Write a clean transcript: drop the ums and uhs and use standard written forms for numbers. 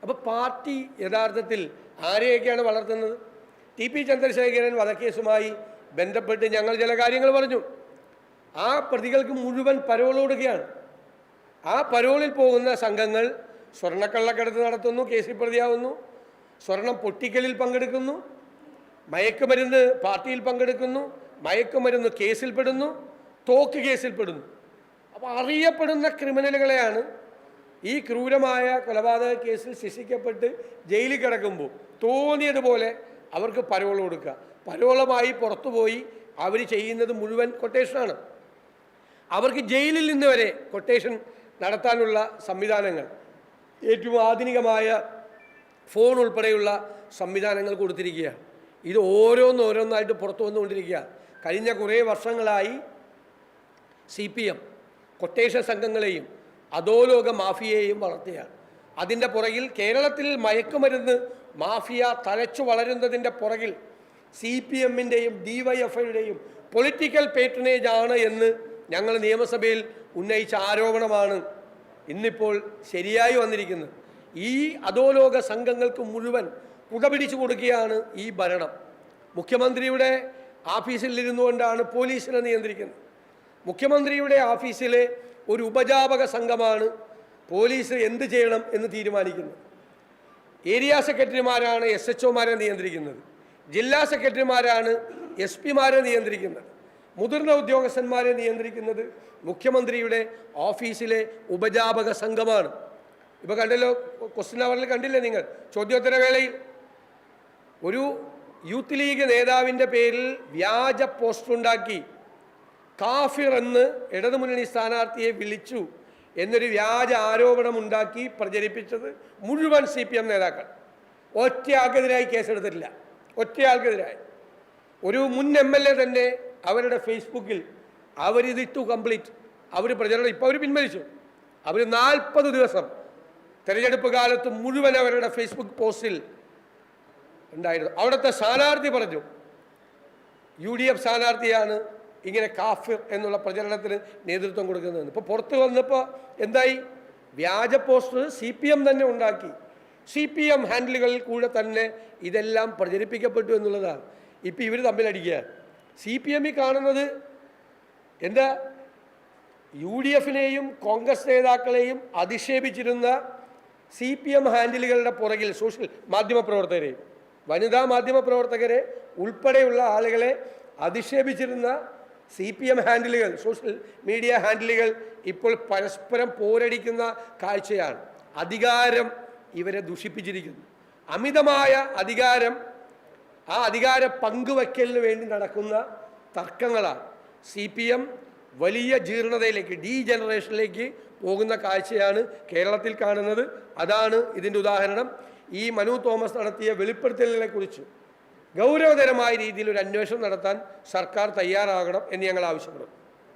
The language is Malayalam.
അപ്പോൾ പാർട്ടി യഥാർത്ഥത്തിൽ ആരെയൊക്കെയാണ് വളർത്തുന്നത്? ടി.പി. ചന്ദ്രശേഖരൻ വധക്കേസുമായി ബന്ധപ്പെട്ട് ഞങ്ങൾ ചില കാര്യങ്ങൾ പറഞ്ഞു. ആ പ്രതികൾക്ക് മുഴുവൻ പരോൾ കൊടുക്കുകയാണ്. ആ പരോളിൽ പോകുന്ന സംഘങ്ങൾ സ്വർണ്ണക്കള്ളക്കടത്ത് നടത്തുന്നു, കേസിൽ പ്രതിയാവുന്നു, സ്വർണം പൊട്ടിക്കലിൽ പങ്കെടുക്കുന്നു, മയക്കുമരുന്ന് പാർട്ടിയിൽ പങ്കെടുക്കുന്നു, മയക്കുമരുന്ന് കേസിൽപ്പെടുന്നു, തോക്ക് കേസിൽപ്പെടുന്നു. അപ്പോൾ അറിയപ്പെടുന്ന ക്രിമിനലുകളെയാണ് ഈ ക്രൂരമായ കൊലപാതക കേസിൽ ശിക്ഷിക്കപ്പെട്ട് ജയിലിൽ കിടക്കുമ്പോൾ തോന്നിയതുപോലെ അവർക്ക് പരോൾ കൊടുക്കുക. പരോളുമായി പുറത്തുപോയി അവർ ചെയ്യുന്നത് മുഴുവൻ കൊട്ടേഷനാണ്. അവർക്ക് ജയിലിൽ നിന്ന് വരെ കൊട്ടേഷൻ നടത്താനുള്ള സംവിധാനങ്ങൾ, ഏറ്റവും ആധുനികമായ ഫോൺ ഉൾപ്പെടെയുള്ള സംവിധാനങ്ങൾ കൊടുത്തിരിക്കുകയാണ്. ഇത് ഓരോന്നോരോന്നായിട്ട് പുറത്തു വന്നുകൊണ്ടിരിക്കുക. കഴിഞ്ഞ കുറേ വർഷങ്ങളായി CPM കൊട്ടേഷൻ സംഘങ്ങളെയും അധോലോക മാഫിയയെയും വളർത്തുകയാണ്. അതിൻ്റെ പുറകിൽ കേരളത്തിൽ മയക്കുമരുന്ന് മാഫിയ തലച്ചു വളരുന്നതിൻ്റെ പുറകിൽ CPMൻ്റെയും DYFIയുടെയും പൊളിറ്റിക്കൽ പേട്രണേജ് ആണ് എന്ന് ഞങ്ങൾ നിയമസഭയിൽ ഉന്നയിച്ച ആരോപണമാണ് ഇന്നിപ്പോൾ ശരിയായി വന്നിരിക്കുന്നത്. ഈ അധോലോക സംഘങ്ങൾക്ക് മുഴുവൻ കുടപിടിച്ചു കൊടുക്കുകയാണ് ഈ ഭരണം. മുഖ്യമന്ത്രിയുടെ ഓഫീസിൽ ഇരുന്നുകൊണ്ടാണ് പോലീസിനെ നിയന്ത്രിക്കുന്നത്. മുഖ്യമന്ത്രിയുടെ ഓഫീസിലെ ഒരു ഉപജാപക സംഘമാണ് പോലീസ് എന്ത് ചെയ്യണം എന്ന് തീരുമാനിക്കുന്നത്. ഏരിയ സെക്രട്ടറിമാരാണ് SHOമാരെ നിയന്ത്രിക്കുന്നത്. ജില്ലാ സെക്രട്ടറിമാരാണ് SP-മാരെ നിയന്ത്രിക്കുന്നത്. മുതിർന്ന ഉദ്യോഗസ്ഥന്മാരെ നിയന്ത്രിക്കുന്നത് മുഖ്യമന്ത്രിയുടെ ഓഫീസിലെ ഉപജാപക സംഘമാണ്. ഇപ്പോൾ കണ്ടല്ലോ, ക്വസ്റ്റ്യൻ അവറിൽ കണ്ടില്ലേ നിങ്ങൾ, ചോദ്യോത്തര വേളയിൽ ഒരു യൂത്ത് ലീഗ് നേതാവിൻ്റെ പേരിൽ വ്യാജ പോസ്റ്റർ ഉണ്ടാക്കി കാഫിർ എന്ന് ഇടതുമുന്നണി സ്ഥാനാർത്ഥിയെ വിളിച്ചു എന്നൊരു വ്യാജ ആരോപണം ഉണ്ടാക്കി പ്രചരിപ്പിച്ചത് മുഴുവൻ CPM നേതാക്കൾ. ഒറ്റയാൾക്കെതിരായി കേസെടുത്തിട്ടില്ല. ഒറ്റയാൾക്കെതിരായി ഒരു മുൻ MLA തന്നെ അവരുടെ ഫേസ്ബുക്കിൽ അവരിതിട്ടു കംപ്ലീറ്റ്. അവർ പ്രചരണം ഇപ്പോൾ അവർ പിൻവലിച്ചു. അവർ 40 ദിവസം തെരഞ്ഞെടുപ്പ് കാലത്ത് മുഴുവൻ അവരുടെ ഫേസ്ബുക്ക് പോസ്റ്റിൽ ഉണ്ടായിരുന്നു. അവിടുത്തെ സ്ഥാനാർത്ഥി പറഞ്ഞു UDF സ്ഥാനാർത്ഥിയാണ് ഇങ്ങനെ കാഫിർ എന്നുള്ള പ്രചരണത്തിന് നേതൃത്വം കൊടുക്കുന്നതെന്ന്. ഇപ്പോൾ പുറത്ത് വന്നപ്പോൾ എന്തായി? വ്യാജ പോസ്റ്റർ CPM തന്നെ ഉണ്ടാക്കി. CPM ഹാൻഡിലുകളിൽ കൂടെ തന്നെ ഇതെല്ലാം പ്രചരിപ്പിക്കപ്പെട്ടു എന്നുള്ളതാണ്. ഇപ്പോൾ ഇവർ തമ്മിലടിക്കുക. CPM കാണുന്നത് എന്താ? UDFനെയും കോൺഗ്രസ് നേതാക്കളെയും അധിക്ഷേപിച്ചിരുന്ന CPM ഹാൻഡിലുകളുടെ പുറകിൽ സോഷ്യൽ മാധ്യമപ്രവർത്തകരെയും വനിതാ മാധ്യമപ്രവർത്തകരെ ഉൾപ്പെടെയുള്ള ആളുകളെ അധിക്ഷേപിച്ചിരുന്ന CPM ഹാൻഡിലുകൾ, സോഷ്യൽ മീഡിയ ഹാൻഡിലുകൾ ഇപ്പോൾ പരസ്പരം പോരടിക്കുന്ന കാഴ്ചയാണ്. അധികാരം ഇവരെ ദുഷിപ്പിച്ചിരിക്കുന്നു. അമിതമായ അധികാരം, ആ അധികാര പങ്കുവയ്ക്കലിന് വേണ്ടി നടക്കുന്ന തർക്കങ്ങളാണ്. CPM വലിയ ജീർണതയിലേക്ക്, ഡീജനറേഷനിലേക്ക് പോകുന്ന കാഴ്ചയാണ് കേരളത്തിൽ കാണുന്നത്. അതാണ് ഇതിൻ്റെ ഉദാഹരണം. ഈ മനു തോമസ് നടത്തിയ വെളിപ്പെടുത്തലിനെക്കുറിച്ച് ഗൗരവതരമായ രീതിയിൽ ഒരു അന്വേഷണം നടത്താൻ സർക്കാർ തയ്യാറാകണം എന്ന് ഞങ്ങൾ ആവശ്യപ്പെടുന്നു.